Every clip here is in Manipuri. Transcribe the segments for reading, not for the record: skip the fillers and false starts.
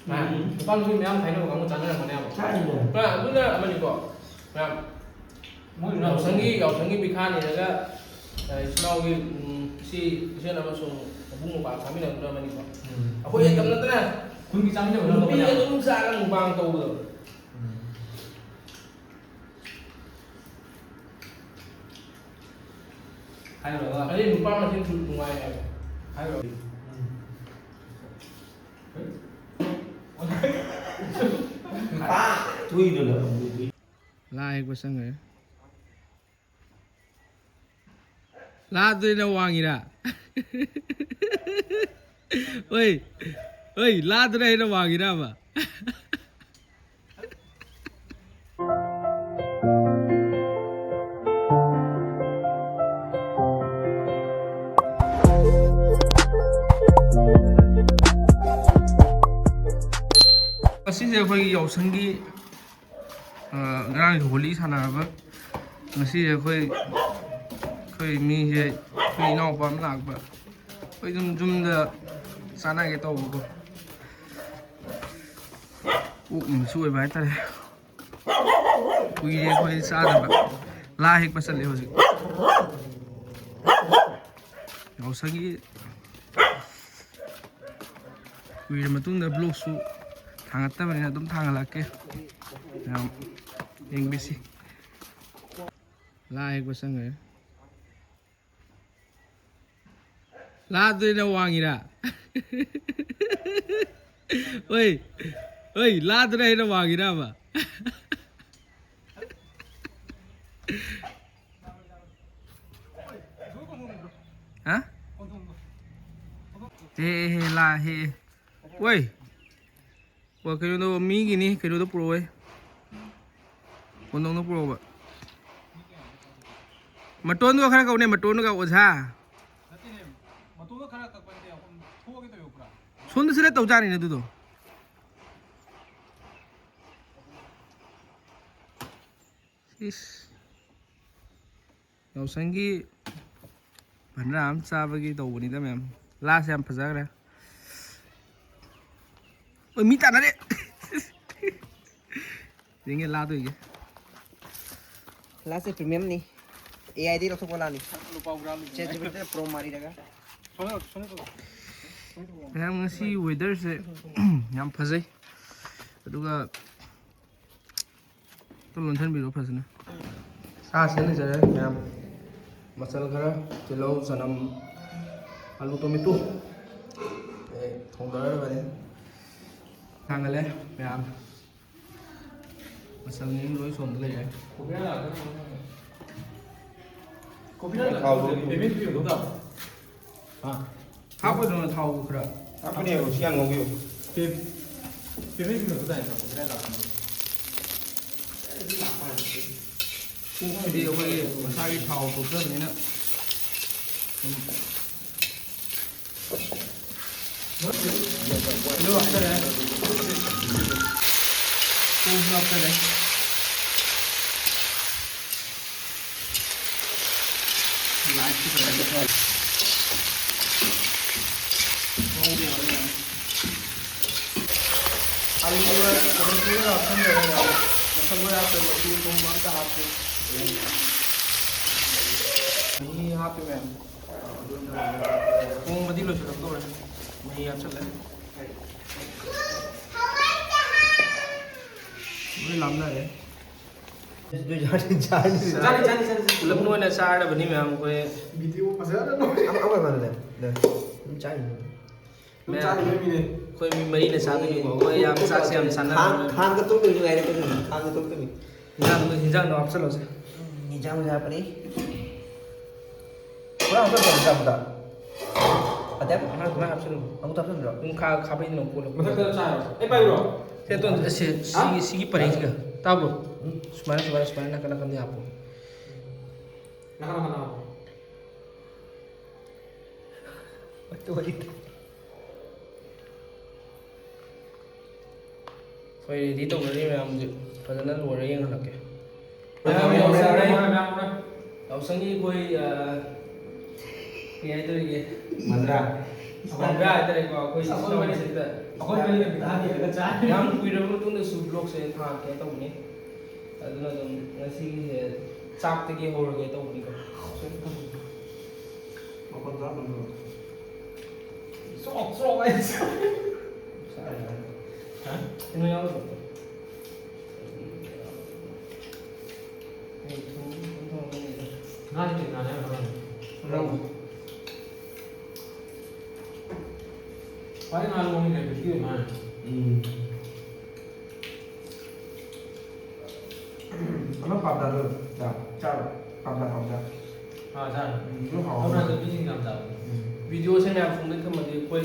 ꯅꯨꯄꯥ ꯅꯨꯄꯤ ꯃꯌꯥꯝ ꯈꯥꯏꯅꯕ ꯀꯥꯡꯕꯨ ꯆꯥꯅꯔꯝꯒꯅꯦꯕ ꯑꯗꯨꯅ ꯑꯃꯅꯤꯀꯣ ꯃꯌꯥꯝ ꯌꯥꯎꯁꯪꯒꯤ ꯕꯤꯈꯥꯅꯤꯔꯒ ꯏꯆꯤꯜ ꯁꯤ ꯏꯆꯦꯟ ꯑꯃꯁꯨꯡ ꯃꯕꯨꯡ ꯃꯧꯄ꯭ꯋꯥ ꯆꯥꯃꯤꯟꯅꯕꯗꯨꯅ ꯑꯃꯅꯤꯀꯣ ꯑꯩꯈꯣꯏ ꯌꯥꯝ ꯅꯠꯇꯅ ꯈꯨꯟꯒꯤ ꯆꯥꯃꯤꯟꯅꯕ ꯅꯨꯄꯤ ꯑꯗꯨꯝ ꯆꯥꯒ ꯃꯨꯛꯕꯥꯡ ꯇꯧꯕꯗꯣ ꯑꯗꯩ ꯅꯨꯄꯥ ꯃꯁꯦꯟꯁꯨ ꯅꯨꯡꯉꯥꯏ ꯍꯥꯏꯕ ꯍꯥꯏꯔꯣ ꯂꯥ ꯍꯦꯛꯄ ꯆꯪꯈ꯭ꯔꯦ ꯂꯥꯗꯨꯅ ꯋꯥꯡꯉꯤꯔꯥ ꯍꯣꯏ ꯍꯣꯏ ꯂꯥꯗꯨꯅ ꯍꯦꯟꯅ ꯋꯥꯡꯉꯤꯔꯕ ꯉꯁꯤꯁꯦ ꯑꯩꯈꯣꯏꯒꯤ ꯌꯥꯎꯁꯪꯒꯤ ꯉꯔꯥꯡꯁꯦ ꯍꯣꯂꯤ ꯁꯥꯟꯅꯔꯕ ꯉꯁꯤꯁꯦ ꯑꯩꯈꯣꯏ ꯃꯤꯁꯦ ꯑꯩꯈꯣꯏ ꯏꯅꯥꯎꯄꯥ ꯑꯃ ꯂꯥꯛꯄ ꯑꯩꯈꯣꯏ ꯑꯗꯨꯝ ꯌꯨꯝꯗ ꯆꯥꯟꯅꯒꯦ ꯇꯧꯕꯀꯣ ꯑꯣꯛ ꯅꯨꯃꯤꯠꯁꯨ ꯑꯣꯏꯕ ꯍꯥꯏꯇꯥꯔꯦ ꯀꯨꯏꯔꯦ ꯑꯩꯈꯣꯏ ꯆꯥꯗꯕ ꯂꯥ ꯍꯦꯛꯄ ꯆꯠꯂꯦ ꯍꯧꯖꯤꯛ ꯌꯥꯎꯁꯪꯒꯤ ꯀꯨꯏꯔ ꯃꯇꯨꯡꯗ ꯕ꯭ꯂꯣꯛꯁꯨ ꯊꯥꯡꯒꯠꯇꯕꯅꯤꯅ ꯑꯗꯨꯝ ꯊꯥꯡꯒꯠꯂꯛꯀꯦ ꯌꯥꯝ ꯌꯦꯡꯕꯤꯁꯤ ꯂꯥ ꯍꯦꯛꯄ ꯆꯪꯈ꯭ꯔꯦ ꯂꯥꯗꯨꯅ ꯋꯥꯡꯉꯤꯔꯥ ꯍꯣꯏ ꯍꯣꯏ ꯂꯥꯗꯨꯅ ꯍꯦꯟꯅ ꯋꯥꯡꯉꯤꯔꯕ ꯍꯥ ꯍꯦ ꯂꯥ ꯍꯦ ꯑꯣꯏ ꯑꯣ ꯀꯩꯅꯣꯗꯣ ꯃꯤꯒꯤꯅꯤ ꯀꯩꯅꯣꯗꯣ ꯄꯨꯔꯛꯑꯣꯏ ꯀꯣꯟꯗꯣꯡꯗꯣ ꯄꯨꯔꯛꯑꯣꯕ ꯃꯇꯣꯟꯗꯣ ꯈꯔ ꯀꯧꯅꯦ ꯃꯇꯣꯟꯗꯨꯒ ꯑꯣझꯥ ꯁꯣꯝꯗ ꯁꯤꯗ ꯇꯧꯖꯥꯅꯤꯅꯦ ꯑꯗꯨꯗꯣ ꯏꯁ ꯌꯥꯎꯁꯪꯒꯤ ꯚꯟꯗꯥ ꯑꯃ ꯆꯥꯕꯒꯤ ꯇꯧꯕꯅꯤꯗ ꯃꯌꯥꯝ ꯂꯥꯁꯦ ꯌꯥꯝ ꯐꯖꯈ꯭ꯔꯦ ꯣꯏ ꯃꯤ ꯇꯥꯟꯅꯔꯦ ꯌꯦꯡꯒꯦ ꯂꯥꯗꯣꯏꯒꯦ लास्ट प्रीमियम नहीं एआई दी रखो बोला नहीं चेंज करते प्रो मारी रहेगा ꯃꯌꯥꯝ ꯉꯁꯤ ꯋꯦꯗꯔꯁꯦ ꯌꯥꯝ ꯐꯖꯩ ꯑꯗꯨꯒ ꯂꯣꯟꯁꯤꯟꯕꯤꯔꯣ ꯐꯖꯅ ꯁꯥ ꯁꯦꯝꯖꯔꯦ ꯃꯌꯥꯝ ꯃꯆꯜ ꯈꯔ ꯇꯤꯜꯍꯧ ꯆꯅꯝ ꯑꯂꯨ ꯇꯣꯃꯦꯇꯣ ꯊꯣꯡꯗꯔꯕꯅꯤ ꯊꯥꯡꯒꯠꯂꯦ ꯃꯌꯥꯝ ꯃꯆꯜꯅꯤ ꯂꯣꯏ ꯁꯣꯝꯗ ꯂꯩꯔꯦ ꯍꯥꯞꯄꯗꯨꯅ ꯊꯥꯎ ꯈꯔ ꯁꯤꯗꯤ ꯑꯩꯈꯣꯏꯒꯤ ꯃꯁꯥꯒꯤ ꯊꯥꯎ ꯊꯣꯛꯆꯕꯅꯤꯅ ꯍꯥꯞꯆꯔꯦ ꯊꯨꯝꯁꯨ ꯍꯥꯞꯆꯔꯦ ꯑꯂꯨꯒ ꯇꯣꯃꯦꯇꯣꯒ ꯍꯥꯞꯆꯟꯖꯔꯦ ꯃꯁꯜ ꯂꯣꯏ ꯍꯥꯞꯄꯦ ꯃꯆꯨ ꯊꯨꯝ ꯑꯝꯇ ꯍꯥꯞꯄꯦ ꯃꯍꯤ ꯍꯥꯞꯄꯦ ꯃꯌꯥꯝ ꯊꯣꯡꯕꯗꯤ ꯂꯣꯏꯁꯤꯜꯂꯛꯇꯧꯔꯦ ꯃꯍꯤ ꯍꯥꯞꯆꯜꯂꯦ ꯂꯣꯏ ꯂꯥꯝꯅꯔꯦ ꯄꯨꯂꯞ ꯑꯣꯏꯅ ꯆꯥꯔꯕꯅꯤ ꯃꯌꯥꯝ ꯑꯩꯈꯣꯏ ꯑꯩꯈꯣꯏ ꯃꯤ ꯃꯔꯤꯅ ꯆꯥꯗꯣꯏꯅꯤꯀꯣ ꯑꯩꯈꯣꯏ ꯌꯥꯝ ꯆꯥꯛꯁꯦ ꯌꯥꯝ ꯆꯥꯟꯅꯕꯅꯤ ꯍꯤꯟꯖꯥꯡꯗꯣ ꯍꯥꯞꯆꯜꯂꯁꯦ निजाम जा पड़ी पूरा हप्ता अदब ꯉꯥ ꯍꯥꯞꯆꯜꯂꯨ हम तो अपन ꯑꯗꯨꯝ ꯈꯥꯕꯩꯗꯨꯅ ꯀꯣꯜꯂꯣ ꯃꯊꯛꯇ ꯆꯥꯔꯣ ꯑꯩ ꯄꯥꯏꯕ꯭ꯔꯣ ꯁꯤꯒꯤ ꯄꯔꯦꯡꯁꯤꯒ ꯇꯥꯕ꯭ꯔꯣ ꯁꯨꯃꯥꯏꯅ ꯅꯥꯀꯟ ꯅꯥꯀꯟꯗ ꯍꯥꯞꯄꯣ ꯅꯥꯀꯟ ꯍꯣꯏ ꯔꯦꯗꯤ ꯇꯧꯅꯔꯤ ꯃꯌꯥꯝꯁꯦ ꯐꯖꯅ ꯂꯣꯏꯔ ꯌꯦꯡꯍꯜꯂꯛꯀꯦ ꯌꯥꯎꯁꯪꯒꯤ ꯑꯩꯈꯣꯏ ꯀꯩ ꯍꯥꯏꯗꯣꯔꯤꯒꯦ ꯁꯥꯎꯕ ꯍꯥꯏꯇꯥꯔꯦꯀꯣ ꯑꯩꯈꯣꯏ ꯏꯆꯤꯟ ꯑꯩꯈꯣꯏ ꯃꯔꯤꯅ ꯄꯤꯊꯥꯕꯤꯔꯒ ꯆꯥꯏ ꯌꯥꯝ ꯀꯨꯏꯔꯕ ꯃꯇꯨꯡꯗꯁꯨ ꯕ꯭ꯂꯣꯛꯁꯦ ꯊꯥꯒꯦ ꯇꯧꯕꯅꯤ ꯑꯗꯨꯅ ꯑꯗꯨꯝ ꯉꯁꯤꯒꯤꯁꯦ ꯆꯥꯛꯇꯒꯤ ꯍꯧꯔꯒꯦ ꯇꯧꯕꯅꯤꯀꯣ ꯃꯈꯣꯟ ꯇꯥꯕ꯭ꯔꯣ? ꯁꯣꯛ ꯁꯣꯛ ꯍꯥꯏꯁꯦ ꯀꯩꯅꯣ ꯌꯥꯎꯗ꯭ꯔꯣ? ꯉꯥꯅꯤ ꯉꯥꯅꯤ ꯔꯧ. ꯈ꯭ꯋꯥꯏ ꯉꯥ ꯂꯣꯡꯉꯤꯅꯦ ꯕꯤꯁꯀꯤ ꯉꯥꯅꯤ Ano pabda tuh? Ya, cara pabda. ꯆꯥꯏ Itu hao. ꯑꯗꯨꯅ ꯅꯨꯄꯤꯁꯤꯡ ꯌꯥꯝ ꯆꯥꯕꯅꯤ ꯚꯤꯗꯤꯑꯣꯁꯦ ꯃꯌꯥꯝ ꯐꯣꯡꯗ ꯊꯝꯃꯗꯤ ꯑꯩꯈꯣꯏ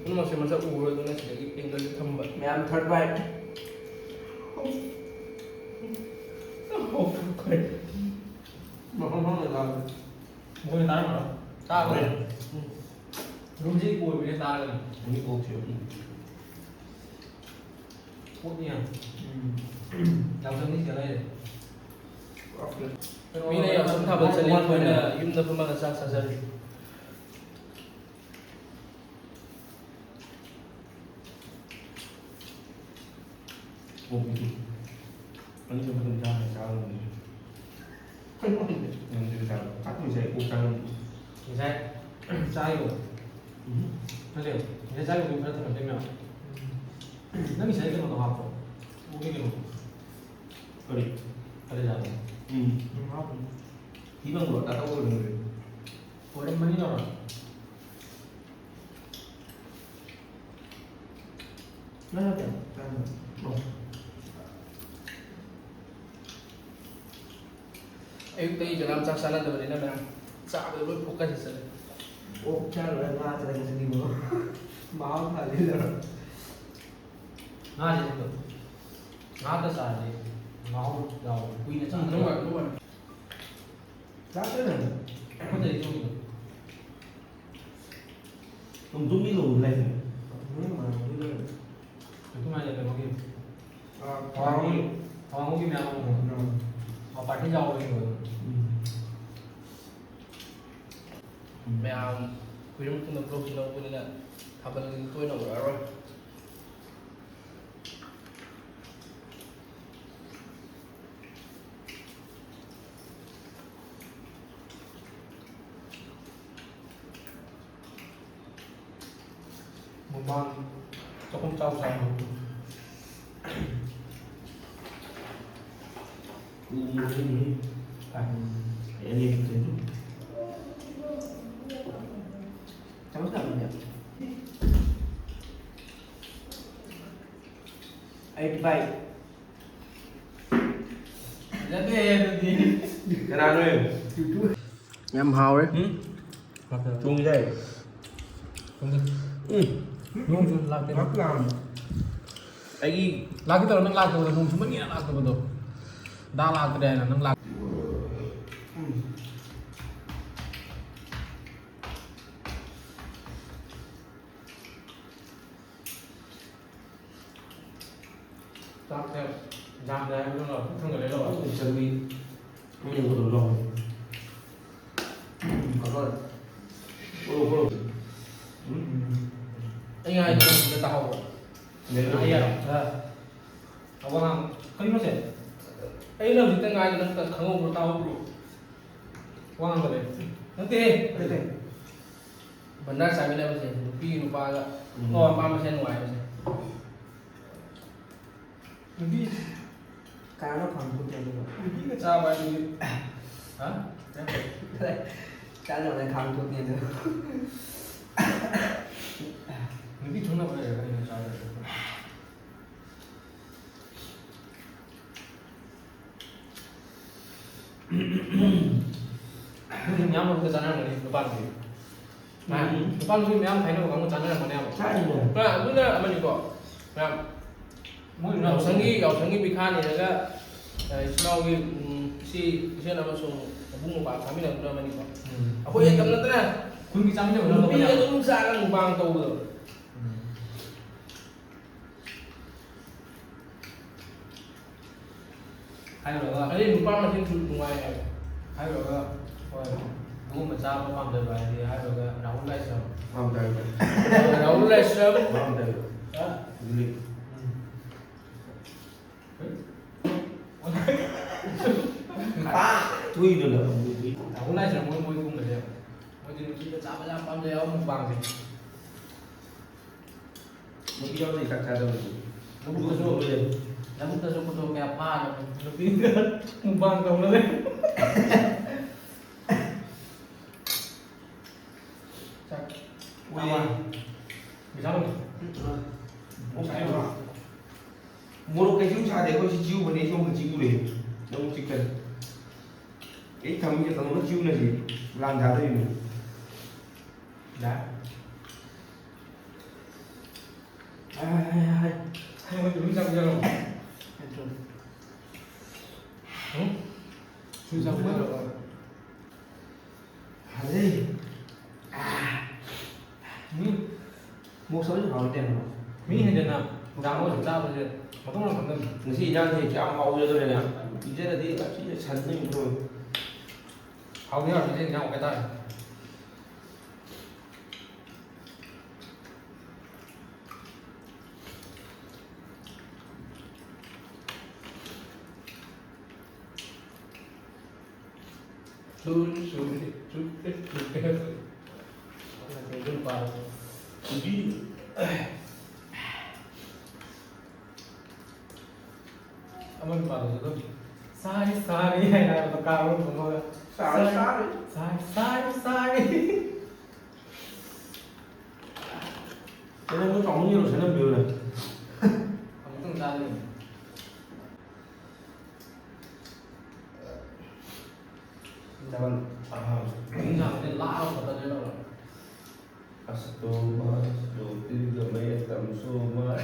ꯄꯨꯝꯅꯃꯛꯁꯦ ꯃꯁꯛ ꯎꯔꯣꯏꯗꯨꯅ ꯁꯤꯗꯒꯤ ꯑꯦꯡꯒꯜꯁꯦ ꯊꯝꯕ Ma'am third bite. Mahal lah. ꯃꯣꯏꯅ ꯇꯥꯔꯝꯃꯔꯣ ꯇꯥꯕ꯭ꯔꯥ? ꯔꯨꯝꯁꯤ ꯀꯣꯏꯕꯅꯦ ꯇꯥꯔꯒꯅꯤ Ini bokeh. ꯄꯣꯠꯅꯤ ꯌꯥꯝ ꯌꯥꯎꯁꯪꯅꯤ ꯁꯤꯗ ꯂꯩꯔꯦ ꯃꯤꯅ ꯌꯥꯎꯁꯪ ꯊꯥꯕꯜ ꯆꯠꯂꯤ ꯑꯩꯈꯣꯏꯅ ꯌꯨꯝꯗ ꯐꯝꯃꯒ ꯆꯥꯛ ꯆꯥꯖꯔꯤ Bokeh. Ini cuma tentang cara ni. Kan mana ni? Yang tentang. Aku saya bukan. ꯉꯁꯥꯏ ꯆꯥꯏꯕ ꯅꯠꯇꯦ ꯉꯁꯥꯏ ꯆꯥꯏꯕꯗꯨ ꯈꯔ ꯊꯝꯃꯛꯇꯦ ꯃꯌꯥꯝ ꯅꯪ ꯉꯁꯥꯏ ꯀꯩꯅꯣꯗꯣ ꯍꯥꯞꯄ꯭ꯔꯣ ꯎꯒꯤ ꯀꯩꯅꯣ Kali. ꯈꯔ ꯆꯥꯕ Ibang buat tak tahu ni. ꯑꯣꯏꯔꯝꯃꯅꯤ ꯇꯧꯔ Mana dia? Oh. ꯑꯌꯨꯛꯇꯒꯤ ꯀꯅꯥꯝ ꯆꯥꯛ ꯆꯥꯅꯗꯕꯅꯤꯅ ꯃꯌꯥꯝ ꯆꯥꯕꯗ ꯂꯣꯏ ꯐꯣꯀꯁ ꯆꯠꯂꯦ Oh, cara lah cara sini bu. Mahal kali dah. ꯉꯥꯁꯦ ꯁꯤꯗ ꯉꯥꯗ ꯆꯥꯔꯗꯤ ꯃꯍꯥꯎ ꯌꯥꯎꯋꯦ ꯀꯨꯏꯅ ꯆꯥꯗꯕ Cara ni. ꯑꯩꯈꯣꯏꯗꯗꯤ ꯇꯧꯕꯤꯗꯣ Untung ni loh lain. Mana tu dah. ꯑꯗꯨꯃꯥꯏꯅ ꯀꯩꯅꯣꯒꯤ Orang. ꯍꯋꯥꯡꯒꯤ ꯃꯌꯥꯝ ꯑꯃ ꯃꯄꯥꯔꯇꯤ ꯌꯥꯎꯕꯒꯤ ꯃꯌꯥꯝ ꯀꯨꯏꯔꯕ ꯃꯇꯨꯡꯗ ꯕ꯭ꯂꯣꯛꯁꯤ ꯂꯧꯕꯅꯤꯅ ꯊꯥꯕꯜꯒꯤ ꯇꯣꯏꯅ ꯎꯔꯛꯑꯔꯣꯏ ꯃꯃꯥꯡ ꯆꯥꯛꯈꯨꯝ ꯆꯥꯎ ꯆꯥꯏ Ini. Ini tu. Kamu tak punya? 8 bite. Kenapa ni? ꯌꯥꯝ ꯍꯥꯎꯔꯦ Chung đây. ꯅꯣꯡꯁꯨ ꯂꯥꯛꯇꯦ Rất làm. Ai ꯂꯥꯛꯀꯦ ꯇꯧꯔ ꯅꯪ ꯂꯥꯛꯇꯕꯗꯣ ꯅꯣꯡ ꯆꯨꯃꯟꯒꯤꯅ ꯂꯥꯛꯇꯕꯗꯣ ꯗꯥ ꯂꯥꯛꯇ꯭ꯔꯦꯅ ꯅꯪ ꯂꯥꯛ ꯆꯥꯛꯁꯦ ꯌꯥꯝꯗꯦ ꯍꯥꯏꯕꯗꯨꯅ ꯊꯪꯒꯠꯂꯦ ꯂꯧꯔ chuẩn bị nhiều đồ rồi. Rồi. Bolo. ꯑꯩ ꯉꯥꯏꯗ ꯁꯤꯗ ꯇꯥꯍꯧꯕ ꯑꯋꯥꯡ ꯀꯔꯤꯅꯣꯁꯦ ꯑꯩꯅ ꯍꯧꯖꯤꯛꯇ ꯉꯥꯏꯗ ꯅꯪ ꯈꯪꯍꯧꯕ꯭ꯔꯣ ꯇꯥꯍꯧꯕ꯭ꯔꯣ ꯋꯥꯡꯗꯕꯦ ꯅꯠꯇꯦ ꯕꯟꯗꯥꯔ ꯆꯥꯃꯤꯟꯅꯕꯁꯦ ꯅꯨꯄꯤꯒꯤ ꯅꯨꯄꯥꯒ ꯃꯄꯥ ꯃꯁꯦꯟ ꯅꯨꯡꯉꯥꯏꯕꯁꯦ ꯅꯨꯄꯤ Cá nó còn không tiền được. ꯅꯨꯄꯤꯒ ꯆꯥꯕ ꯍꯥꯏꯕꯗꯤ ꯍꯥ Cá nào này không có tiền được. ꯅꯨꯄꯤ ꯊꯨꯡꯅꯕ ꯂꯩꯔ ꯀꯔꯤꯅꯣ ꯆꯥꯗ꯭ꯔꯦ ꯅꯨꯄꯤ ꯃꯌꯥꯝ ꯑꯃꯒ ꯆꯥꯟꯅꯔꯝꯒꯅꯤ ꯅꯨꯄꯥ ꯅꯨꯄꯤ ꯅꯨꯄꯥ ꯅꯨꯄꯤ ꯃꯌꯥꯝ ꯈꯥꯏꯅꯕ ꯀꯥꯡꯕꯨ ꯆꯥꯟꯅꯔꯝꯒꯅꯦꯕ Cá gì nè. ꯑꯗꯨꯅ ꯑꯃꯅꯤꯀꯣ ꯃꯌꯥꯝ ꯃꯣꯏꯅ ꯌꯥꯎꯁꯪꯒꯤ ꯄꯤꯈꯥꯅꯤꯔꯒ ꯏꯆꯤꯟꯅꯥꯎꯒꯤ ꯁꯤ ꯏꯆꯦꯟ ꯑꯃꯁꯨꯡ ꯃꯕꯨꯡ ꯃꯧꯄ꯭ꯋꯥ ꯐꯥꯃꯤꯟꯅꯕꯗꯨꯅ ꯑꯃꯅꯤꯀꯣ ꯑꯩꯈꯣꯏ ꯑꯩꯇꯝ ꯅꯠꯇꯅ ꯈꯨꯟꯒꯤ ꯆꯥꯃꯤꯟꯅꯕ ꯅꯨꯄꯤ ꯑꯗꯨꯝ ꯆꯥꯔꯒ ꯃꯨꯛꯕꯥꯡ ꯇꯧꯕꯗꯣ ꯍꯥꯏꯔꯨꯔꯒ ꯑꯗꯩ ꯅꯨꯄꯥ ꯃꯁꯦꯟꯁꯨ ꯅꯨꯡꯉꯥꯏ ꯍꯥꯏꯕ ꯍꯥꯏꯔꯨꯔꯒ ꯍꯣꯏ ꯑꯗꯨꯒꯨꯝꯕ ꯆꯥꯕ ꯄꯥꯝꯖꯕ ꯍꯥꯏꯗꯤ ꯍꯥꯏꯔꯨꯔꯒ ꯔꯥꯍꯨꯜ ꯂꯥꯏꯁ꯭ꯔꯝ Am tayo. Raul Ashram. Am tayo. Dili. Tuy nữa là Hôm nay chỉ mỗi cung là đẹp. Mỗi दिन kita sama lah pam dia om bang sih. Một video thì chắc chắn đâu. Nó bukan suruh dia. Namun kita suka tu kayak apa? Lebih kan mubang kau lah. Ui. Bisa không? Không phải mà. Một cái chúng ta để có chiêu mà đấy không phải chiêu để nó không chỉ cần cái thằng như thằng nó chiêu là gì làm ra đây này Đã. ai Hai mươi đúng sao rồi? Susah banget. đây một số những họ tiền mà Mỹ hay Việt Nam? Đang có sao bây giờ? Mà không làm phần tâm. người gì đang thì cái ông cho tôi này nè thì rất là đi bác sĩ là sẵn lên rồi Hầu như là chỉ trên nhau cái tay. Sun. Nanti jumpa. thì Aman vào rồi. Sai sai hay là tao cao luôn không thôi. sai Sai. cho nên nó còn nhiều sẽ làm điều này Kamu tuh nggak nih. Jangan Ini jangan lalu kata dia loh. Astoma Jyotirgamaya Tamsoma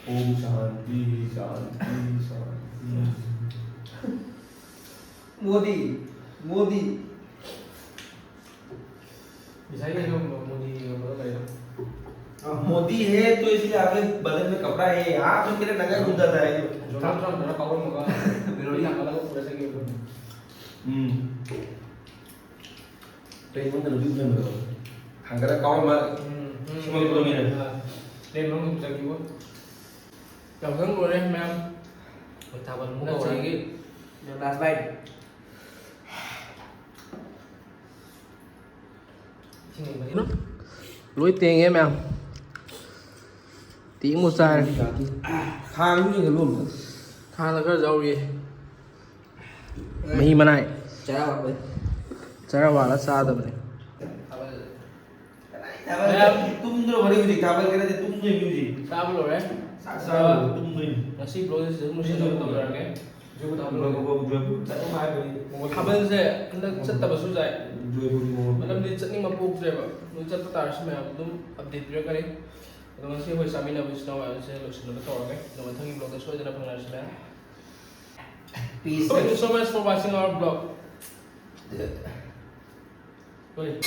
Om Shanti Modi Bisa ini dong mau di apa ya? Modi है तो इसलिए आपके बदन में कपड़ा है आप तो मेरे नंगा घूम जाता है Donald Trump nó có một cái Ini yang kalau udah segini. Đây vẫn là giúp nhân rồi hàng cái đã có mà xong rồi tôi này Đêm nó ngủ dậy quá. Chào hứng rồi đấy em. Thảo vẫn Nó mua chỉ cầu cái đường đá bay. Lối tiền em em. Tí một sai. hàng cũng như cái luôn Tha là cái dầu gì? Mày mà này. chả bạn đấy Cara wala sa ada nih. tum rồi vào đây gì thảo cái này tum rồi như gì Sa belum ya? sao tum rồi Nasi belum sih mesti tahu orang ya. Juga tahu rồi belum. rồi tại không ai rồi Kapan sih? Anda cet tak basu saya. rồi rồi Malam ni cet ni mapuk saya pak. Ni cet tak tahu sih macam tu update dia kali. Kalau masih boleh sami nak bisa nawar saya lu sudah betul kan? Nama thangi blog tu sudah pernah sih. peace Thank you so much for watching our blog. Wait.